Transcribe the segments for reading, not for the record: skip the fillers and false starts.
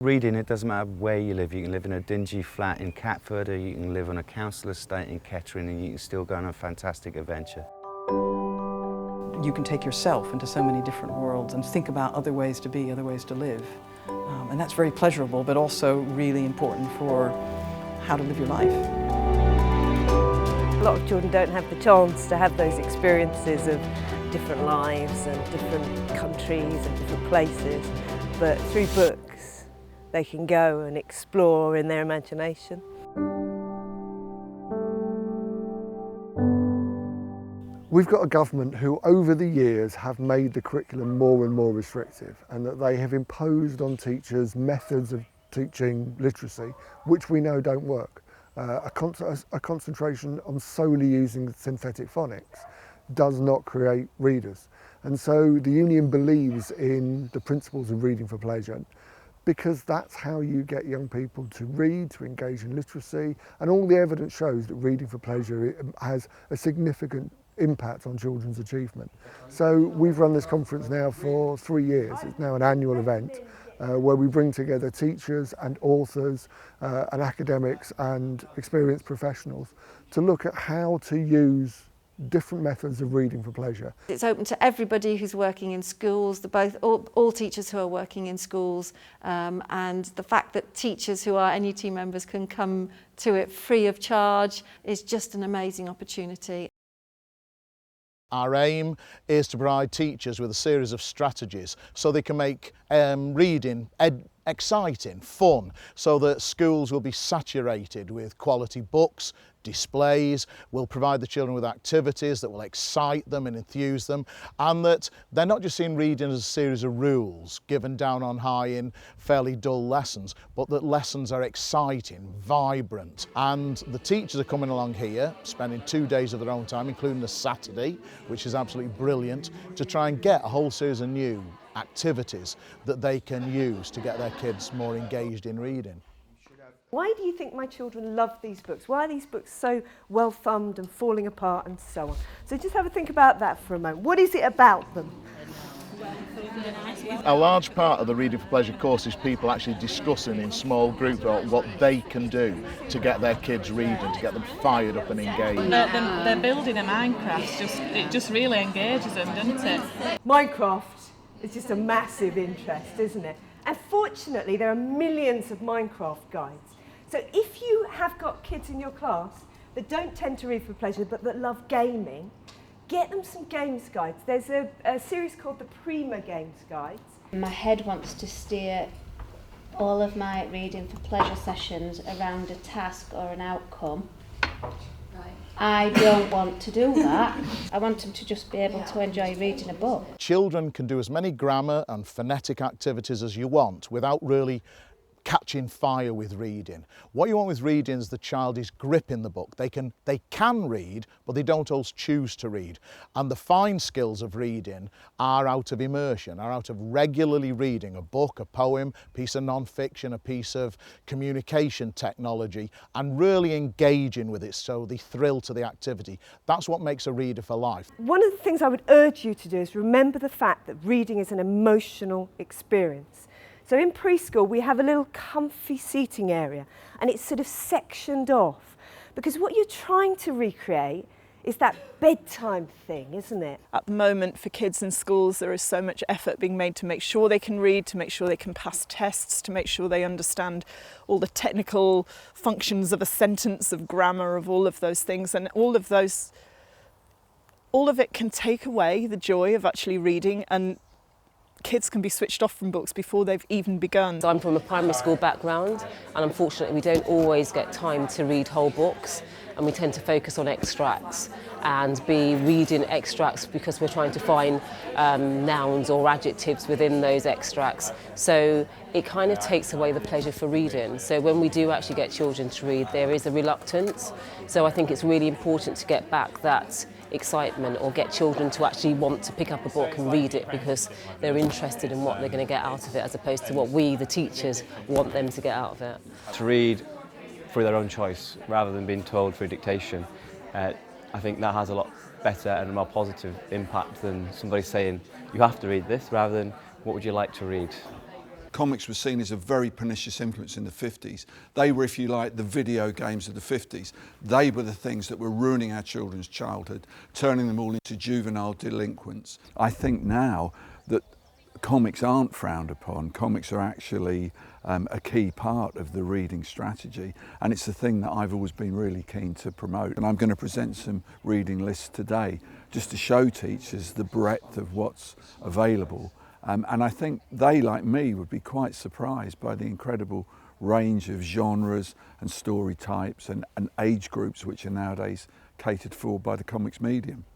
reading, it doesn't matter where you live. You can live in a dingy flat in Catford, or you can live on a council estate in Kettering, and you can still go on a fantastic adventure. You can take yourself into so many different worlds and think about other ways to be, other ways to live. And that's very pleasurable, but also really important for how to live your life. A lot of children don't have the chance to have those experiences of different lives and different countries and different places, but through books they can go and explore in their imagination. We've got a government who over the years have made the curriculum more and more restrictive, and that they have imposed on teachers methods of teaching literacy which we know don't work. A concentration on solely using synthetic phonics does not create readers. And so the union believes in the principles of reading for pleasure, because that's how you get young people to read, to engage in literacy, and all the evidence shows that reading for pleasure has a significant impact on children's achievement. So we've run this conference now for 3 years. It's now an annual event where we bring together teachers and authors and academics and experienced professionals to look at how to use different methods of reading for pleasure. It's open to everybody who's working in schools, all teachers who are working in schools, and the fact that teachers who are NUT members can come to it free of charge is just an amazing opportunity. Our aim is to provide teachers with a series of strategies so they can make reading exciting, fun, so that schools will be saturated with quality books, displays, will provide the children with activities that will excite them and enthuse them, and that they're not just seeing reading as a series of rules given down on high in fairly dull lessons, but that lessons are exciting, vibrant. And the teachers are coming along here, spending 2 days of their own time, including the Saturday, which is absolutely brilliant, to try and get a whole series of new activities that they can use to get their kids more engaged in reading. Why do you think my children love these books? Why are these books so well thumbed and falling apart and so on? So just have a think about that for a moment. What is it about them? A large part of the Reading for Pleasure course is people actually discussing in small groups what they can do to get their kids reading, to get them fired up and engaged. They're building a Minecraft, it just really engages them, doesn't it? Minecraft is just a massive interest, isn't it? And fortunately, there are millions of Minecraft guides. So if you have got kids in your class that don't tend to read for pleasure but that love gaming, get them some games guides. There's a series called the Prima Games Guides. My head wants to steer all of my reading for pleasure sessions around a task or an outcome. I don't want to do that. I want them to just be able to enjoy reading a book. Children can do as many grammar and phonetic activities as you want without really catching fire with reading. What you want with reading is the child is gripping the book. They can read, but they don't always choose to read. And the fine skills of reading are out of immersion, are out of regularly reading a book, a poem, a piece of non-fiction, a piece of communication technology, and really engaging with it, so the thrill to the activity. That's what makes a reader for life. One of the things I would urge you to do is remember the fact that reading is an emotional experience. So in preschool, we have a little comfy seating area, and it's sort of sectioned off, because what you're trying to recreate is that bedtime thing, isn't it? At the moment, for kids in schools, there is so much effort being made to make sure they can read, to make sure they can pass tests, to make sure they understand all the technical functions of a sentence, of grammar, of all of those things, and all of it can take away the joy of actually reading, and kids can be switched off from books before they've even begun. So I'm from a primary school background, and unfortunately we don't always get time to read whole books, and we tend to focus on extracts and be reading extracts because we're trying to find nouns or adjectives within those extracts. So it kind of takes away the pleasure for reading. So when we do actually get children to read, there is a reluctance. So I think it's really important to get back that excitement, or get children to actually want to pick up a book and read it because they're interested in what they're going to get out of it, as opposed to what we, the teachers, want them to get out of it. To read through their own choice rather than being told through dictation, I think that has a lot better and a more positive impact than somebody saying you have to read this, rather than what would you like to read. comics were seen as a very pernicious influence in the 50s. They were, if you like, the video games of the 50s. They were the things that were ruining our children's childhood, turning them all into juvenile delinquents. I think now that comics aren't frowned upon. Comics are actually a key part of the reading strategy, and it's the thing that I've always been really keen to promote. And I'm going to present some reading lists today just to show teachers the breadth of what's available. And I think they, like me, would be quite surprised by the incredible range of genres and story types and age groups which are nowadays catered for by the comics medium.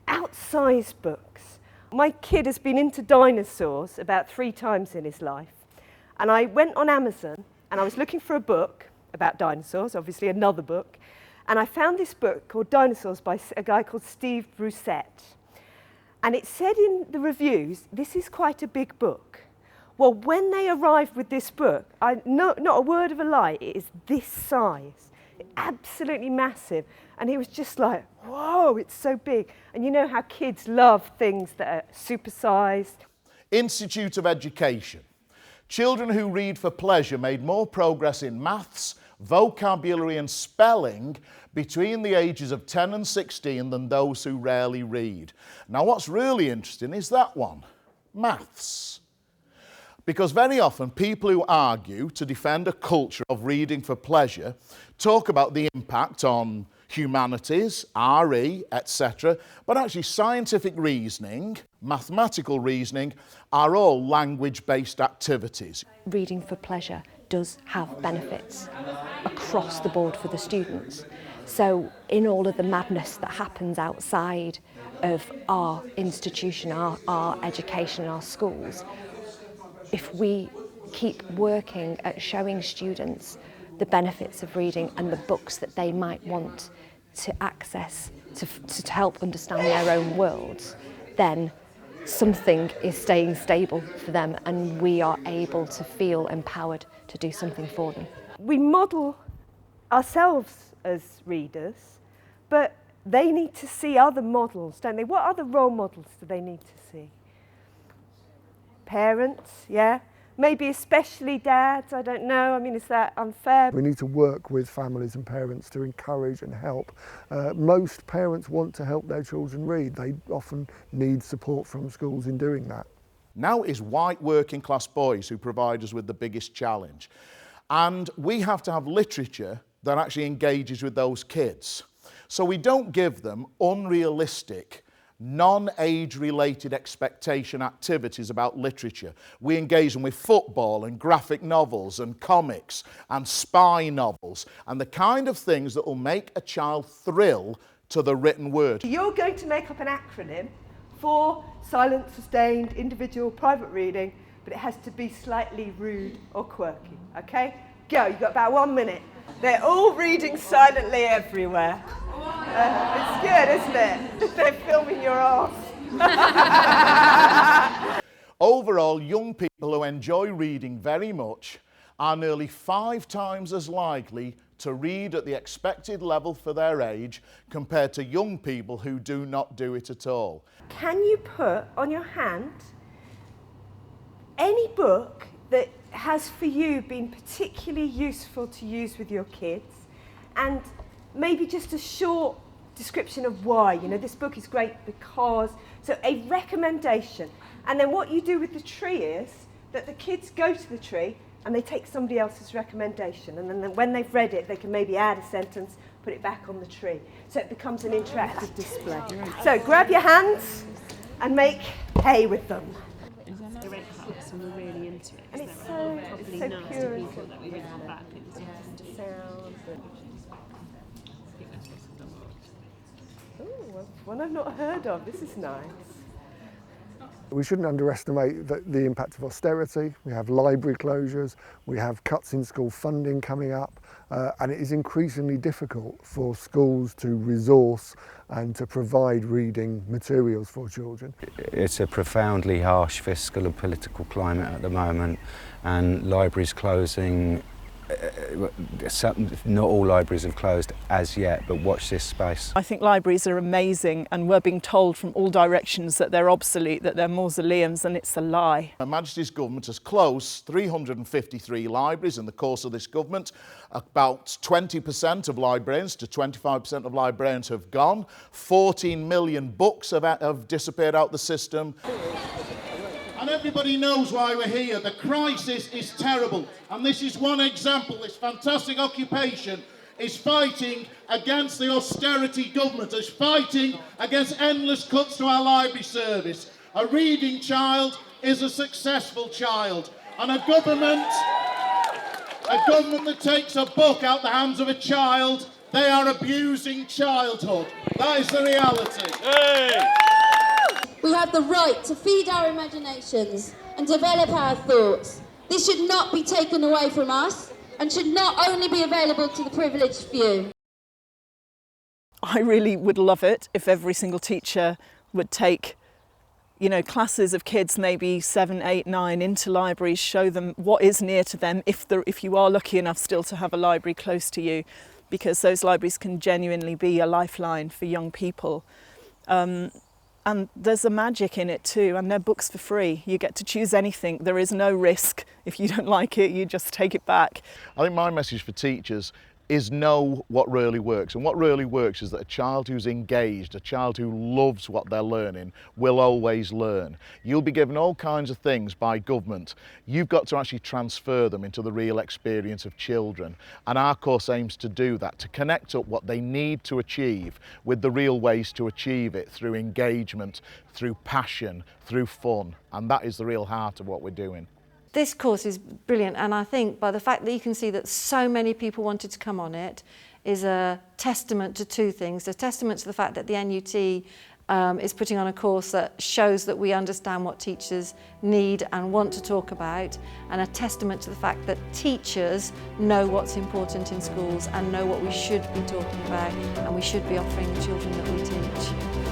Outsize books. My kid has been into dinosaurs about 3 times in his life. And I went on Amazon and I was looking for a book about dinosaurs, obviously another book, and I found this book called Dinosaurs by a guy called Steve Brusette. And it said in the reviews, this is quite a big book. Well, when they arrived with this book, not a word of a lie, it is this size, absolutely massive. And he was just like, whoa, it's so big. And you know how kids love things that are supersized. Institute of Education. Children who read for pleasure made more progress in maths, vocabulary and spelling between the ages of 10 and 16 than those who rarely read. Now what's really interesting is that one, maths. Because very often people who argue to defend a culture of reading for pleasure talk about the impact on humanities, RE, etc. But actually scientific reasoning, mathematical reasoning are all language-based activities. Reading for pleasure does have benefits across the board for the students. So in all of the madness that happens outside of our institution, our education, our schools, if we keep working at showing students the benefits of reading and the books that they might want to access to help understand their own worlds, then something is staying stable for them and we are able to feel empowered to do something for them. We model ourselves as readers, but they need to see other models, don't they? What other role models do they need to see? Parents, yeah? Maybe especially dads, I don't know. I mean, is that unfair? We need to work with families and parents to encourage and help. Most parents want to help their children read. They often need support from schools in doing that. Now it is white working class boys who provide us with the biggest challenge. And we have to have literature that actually engages with those kids. So we don't give them unrealistic, non-age related expectation activities about literature. We engage them with football and graphic novels and comics and spy novels and the kind of things that will make a child thrill to the written word. You're going to make up an acronym for silent, sustained, individual, private reading, but it has to be slightly rude or quirky, okay? Go, you've got about 1 minute. They're all reading silently everywhere. It's good, isn't it? They're filming your arse. Overall, young people who enjoy reading very much are nearly 5 times as likely to read at the expected level for their age compared to young people who do not do it at all. Can you put on your hand any book that has for you been particularly useful to use with your kids, and maybe just a short description of why? You know, this book is great because, so a recommendation. And then what you do with the tree is that the kids go to the tree and they take somebody else's recommendation, and then when they've read it they can maybe add a sentence, put it back on the tree, so it becomes an interactive display. So grab your hands and make hay with them. And we're really into it. And it's so pure. People that we have back Sound. Ooh, one I've not heard of. This is nice. We shouldn't underestimate the impact of austerity. We have library closures, we have cuts in school funding coming up, and it is increasingly difficult for schools to resource and to provide reading materials for children. It's a profoundly harsh fiscal and political climate at the moment, and libraries closing not all libraries have closed as yet, but watch this space. I think libraries are amazing, and we're being told from all directions that they're obsolete, that they're mausoleums, and it's a lie. Her Majesty's government has closed 353 libraries in the course of this government. About 20% of librarians to 25% of librarians have gone. 14 million books have disappeared out the system. And everybody knows why we're here. The crisis is terrible. And this is one example. This fantastic occupation is fighting against the austerity government, is fighting against endless cuts to our library service. A reading child is a successful child. And a government that takes a book out the hands of a child, they are abusing childhood. That is the reality. Hey! We have the right to feed our imaginations and develop our thoughts. This should not be taken away from us and should not only be available to the privileged few. I really would love it if every single teacher would take, you know, classes of kids, maybe 7, 8, 9, into libraries, show them what is near to them, if you are lucky enough still to have a library close to you, because those libraries can genuinely be a lifeline for young people. And there's a magic in it too, and they're books for free. You get to choose anything. There is no risk. If you don't like it, you just take it back. I think my message for teachers is know what really works. And what really works is that a child who's engaged, a child who loves what they're learning, will always learn. You'll be given all kinds of things by government. You've got to actually transfer them into the real experience of children. And our course aims to do that, to connect up what they need to achieve with the real ways to achieve it, through engagement, through passion, through fun. And that is the real heart of what we're doing. This course is brilliant, and I think by the fact that you can see that so many people wanted to come on it is a testament to two things. A testament to the fact that the NUT is putting on a course that shows that we understand what teachers need and want to talk about, and a testament to the fact that teachers know what's important in schools and know what we should be talking about and we should be offering the children that we teach.